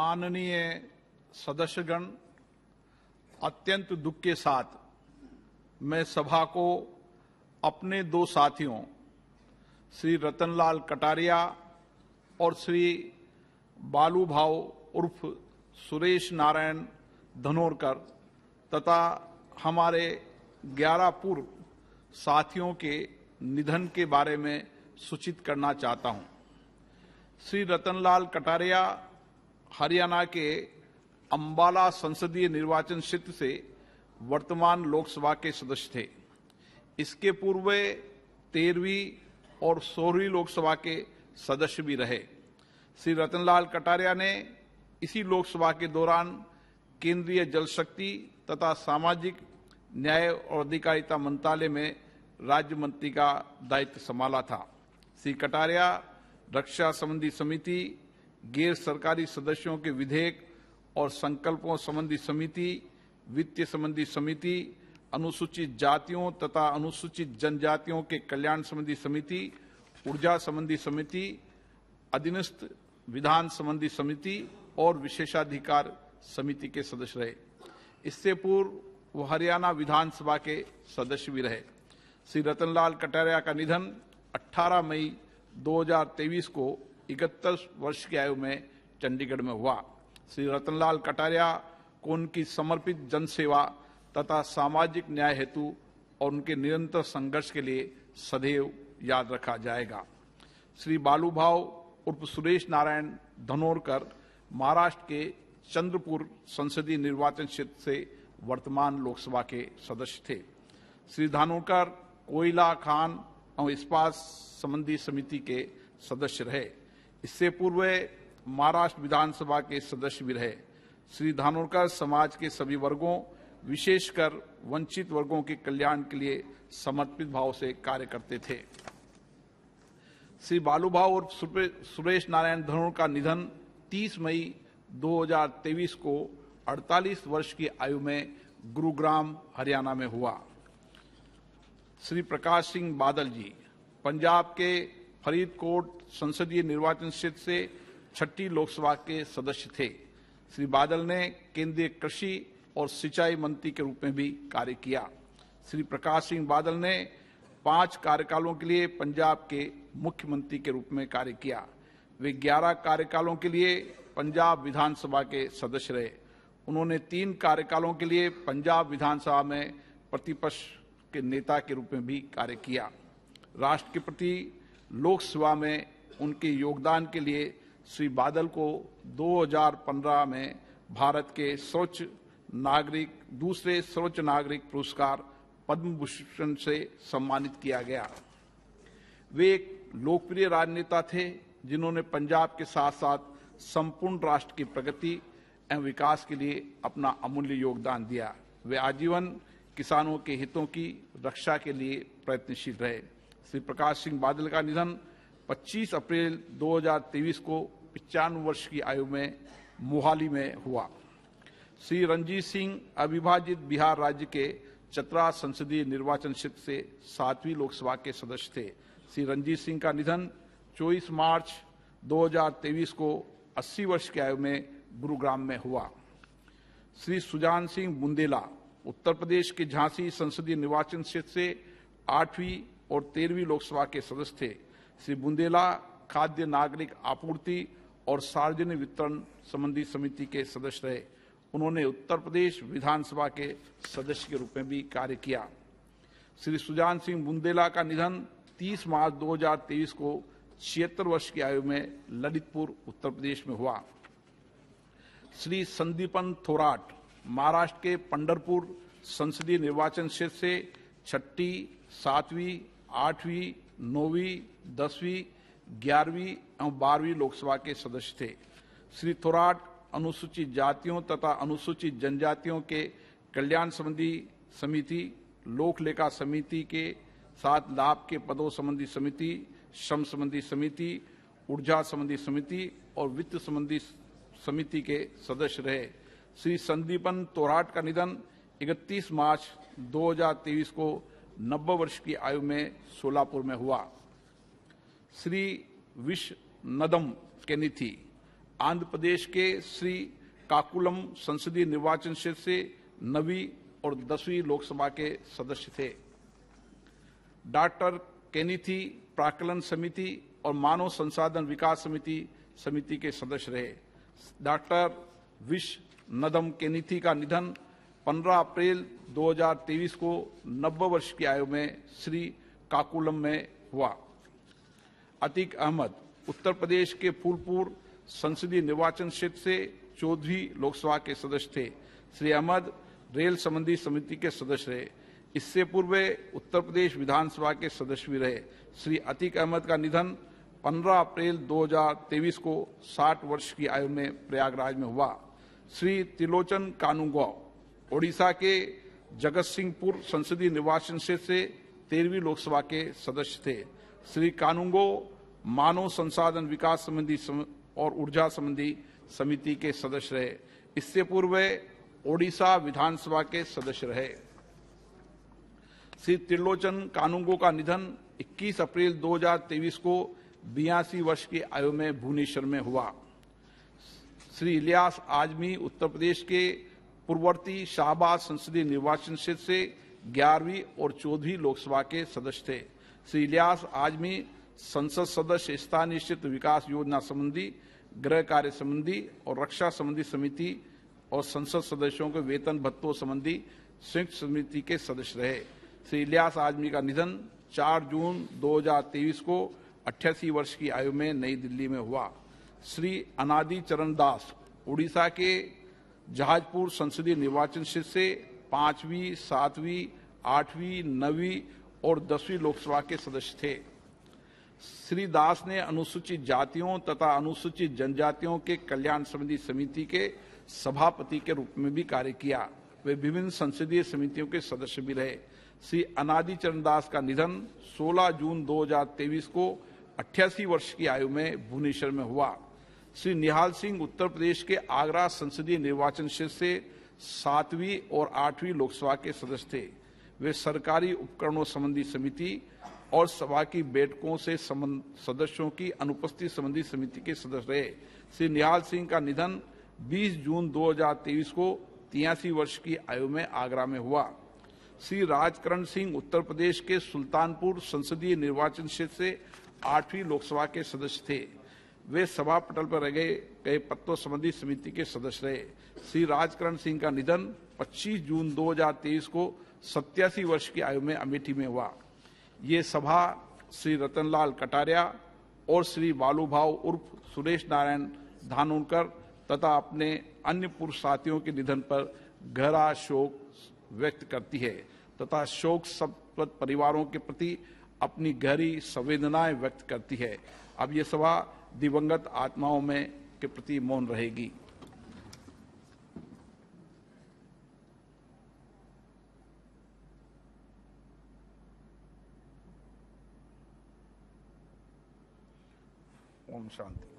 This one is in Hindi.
माननीय सदस्यगण, अत्यंत दुख के साथ मैं सभा को अपने दो साथियों श्री रतनलाल कटारिया और श्री बालू भाव उर्फ सुरेश नारायण धनोरकर तथा हमारे 11 पूर्व साथियों के निधन के बारे में सूचित करना चाहता हूं। श्री रतनलाल कटारिया हरियाणा के अंबाला संसदीय निर्वाचन क्षेत्र से वर्तमान लोकसभा के सदस्य थे। इसके पूर्व 13वीं और 16वीं लोकसभा के सदस्य भी रहे। श्री रतनलाल कटारिया ने इसी लोकसभा के दौरान केंद्रीय जल शक्ति तथा सामाजिक न्याय और अधिकारिता मंत्रालय में राज्य मंत्री का दायित्व संभाला था। श्री कटारिया रक्षा संबंधी समिति, गैर सरकारी सदस्यों के विधेयक और संकल्पों संबंधी समिति, वित्त संबंधी समिति, अनुसूचित जातियों तथा अनुसूचित जनजातियों के कल्याण संबंधी समिति, ऊर्जा संबंधी समिति, अधीनस्थ विधान संबंधी समिति और विशेषाधिकार समिति के सदस्य रहे। इससे पूर्व वो हरियाणा विधानसभा के सदस्य भी रहे। श्री रतनलाल कटारिया का निधन 18 मई 2023 को 71 वर्ष की आयु में चंडीगढ़ में हुआ। श्री रतनलाल कटारिया को उनकी समर्पित जनसेवा तथा सामाजिक न्याय हेतु और उनके निरंतर संघर्ष के लिए सदैव याद रखा जाएगा। श्री बालू भाव उर्फ सुरेश नारायण धनोरकर महाराष्ट्र के चंद्रपुर संसदीय निर्वाचन क्षेत्र से वर्तमान लोकसभा के सदस्य थे। श्री धानोरकर कोयला, खान और इस्पात संबंधी समिति के सदस्य रहे। इससे पूर्व महाराष्ट्र विधानसभा के सदस्य भी रहे। श्री धानोरकर समाज के सभी वर्गों, विशेषकर वंचित वर्गों के कल्याण के लिए समर्पित भाव से कार्य करते थे। श्री बालू भाव और सुरेश नारायण धनोर का निधन 30 मई 2023 को 48 वर्ष की आयु में गुरुग्राम, हरियाणा में हुआ। श्री प्रकाश सिंह बादल जी पंजाब के फरीदकोट संसदीय निर्वाचन क्षेत्र से 6ठी लोकसभा के सदस्य थे। श्री बादल ने केंद्रीय कृषि और सिंचाई मंत्री के रूप में भी कार्य किया। श्री प्रकाश सिंह बादल ने 5 कार्यकालों के लिए पंजाब के मुख्यमंत्री के रूप में कार्य किया। वे 11 कार्यकालों के लिए पंजाब विधानसभा के सदस्य रहे। उन्होंने 3 कार्यकालों के लिए पंजाब विधानसभा में प्रतिपक्ष के नेता के रूप में भी कार्य किया। राष्ट्र के प्रति लोकसेवा में उनके योगदान के लिए श्री बादल को 2015 में भारत के दूसरे सर्वोच्च नागरिक पुरस्कार पद्म भूषण से सम्मानित किया गया। वे एक लोकप्रिय राजनेता थे जिन्होंने पंजाब के साथ साथ संपूर्ण राष्ट्र की प्रगति एवं विकास के लिए अपना अमूल्य योगदान दिया। वे आजीवन किसानों के हितों की रक्षा के लिए प्रयत्नशील रहे। श्री प्रकाश सिंह बादल का निधन 25 अप्रैल 2023 को 95 वर्ष की आयु में मोहाली में हुआ। श्री रंजीत सिंह अविभाजित बिहार राज्य के चतरा संसदीय निर्वाचन क्षेत्र से 7वीं लोकसभा के सदस्य थे। श्री रंजीत सिंह का निधन 24 मार्च 2023 को 80 वर्ष की आयु में गुरुग्राम में हुआ। श्री सुजान सिंह बुंदेला उत्तर प्रदेश के झांसी संसदीय निर्वाचन क्षेत्र से 8वीं और 13वीं लोकसभा के सदस्य थे। श्री बुंदेला खाद्य नागरिक आपूर्ति और सार्वजनिक वितरण संबंधी समिति के सदस्य रहे। उन्होंने उत्तर प्रदेश विधानसभा के सदस्य के रूप में भी कार्य किया। श्री सुजान सिंह बुंदेला का निधन 30 मार्च 2023 को 76 वर्ष की आयु में ललितपुर, उत्तर प्रदेश में हुआ। श्री संदीपन थोराट महाराष्ट्र के पंढरपुर संसदीय निर्वाचन क्षेत्र से 6ठी, 7वीं, 8वीं, 9वीं, 10वीं, 11वीं और 12वीं लोकसभा के सदस्य थे। श्री थोराट अनुसूचित जातियों तथा अनुसूचित जनजातियों के कल्याण संबंधी समिति, लोक लेखा समिति के साथ लाभ के पदों संबंधी समिति, श्रम संबंधी समिति, ऊर्जा संबंधी समिति और वित्त संबंधी समिति के सदस्य रहे। श्री संदीपन थोराट का निधन 31 मार्च 2023 को 90 वर्ष की आयु में सोलापुर में हुआ। श्री विश्वनदम केनिथी आंध्र प्रदेश के श्री काकुलम संसदीय निर्वाचन क्षेत्र से 9वीं और 10वीं लोकसभा के सदस्य थे। डॉक्टर केनिथी प्राक्कलन समिति और मानव संसाधन विकास समिति के सदस्य रहे। डॉक्टर विश नदम केनिथी का निधन 15 अप्रैल 2023 को 90 वर्ष की आयु में श्री काकुलम में हुआ। अतीक अहमद उत्तर प्रदेश के फूलपुर संसदीय निर्वाचन क्षेत्र से 14वीं लोकसभा के सदस्य थे। श्री अहमद रेल संबंधी समिति के सदस्य रहे। इससे पूर्व उत्तर प्रदेश विधानसभा के सदस्य भी रहे। श्री अतीक अहमद का निधन 15 अप्रैल 2023 को 60 वर्ष की आयु में प्रयागराज में हुआ। श्री त्रिलोचन कानूंगो ओडिशा के जगत सिंहपुर संसदीय निर्वाचन क्षेत्र से 13वीं लोकसभा के सदस्य थे। श्री कानूंगो मानव संसाधन विकास संबंधी और ऊर्जा संबंधी समिति के सदस्य रहे। इससे पूर्व ओडिशा विधानसभा के सदस्य रहे। श्री त्रिलोचन कानूंगो का निधन 21 अप्रैल 2023 को 82 वर्ष की आयु में भुवनेश्वर में हुआ। श्री इलियास आजमी उत्तर प्रदेश के पूर्ववर्ती शाहबाद संसदीय निर्वाचन क्षेत्र से 11वीं और 14वीं लोकसभा के सदस्य थे। श्री इलियास आजमी संसद सदस्य स्थानीय क्षेत्र विकास योजना संबंधी, गृह कार्य संबंधी और रक्षा संबंधी समिति और संसद सदस्यों के वेतन भत्तों संबंधी संयुक्त समिति के सदस्य रहे। श्री इलियास आजमी का निधन 4 जून 2023 को 88 वर्ष की आयु में नई दिल्ली में हुआ। श्री अनादि चरण दास उड़ीसा के जहाजपुर संसदीय निर्वाचन क्षेत्र से 5वीं, 7वीं, 8वीं, 9वीं और 10वीं लोकसभा के सदस्य थे। श्री दास ने अनुसूचित जातियों तथा अनुसूचित जनजातियों के कल्याण संबंधी समिति के सभापति के रूप में भी कार्य किया। वे विभिन्न संसदीय समितियों के सदस्य भी रहे। श्री अनादि चरण दास का निधन 16 जून 2023 को 88 वर्ष की आयु में भुवनेश्वर में हुआ। श्री निहाल सिंह उत्तर प्रदेश के आगरा संसदीय निर्वाचन क्षेत्र से 7वीं और 8वीं लोकसभा के सदस्य थे। वे सरकारी उपकरणों संबंधी समिति और सभा की बैठकों से सदस्यों की अनुपस्थिति संबंधी समिति के सदस्य रहे। श्री निहाल सिंह का निधन 20 जून 2023 को 83 वर्ष की आयु में आगरा में हुआ। श्री राजकरण सिंह उत्तर प्रदेश के सुल्तानपुर संसदीय निर्वाचन क्षेत्र से 8वीं लोकसभा के सदस्य थे। वे सभा पटल पर रखे गए पत्तों संबंधी समिति के सदस्य रहे। श्री राजकरण सिंह का निधन 25 जून 2023 को 87 वर्ष की आयु में अमेठी में हुआ। ये सभा श्री रतनलाल कटारिया और श्री बालूभाव उर्फ सुरेश नारायण धानोरकर तथा अपने अन्य पूर्व साथियों के निधन पर गहरा शोक व्यक्त करती है तथा शोक संतप्त परिवारों के प्रति अपनी गहरी संवेदनाएं व्यक्त करती है। अब ये सभा दिवंगत आत्माओं में के प्रति मौन रहेगी। ओम शांति।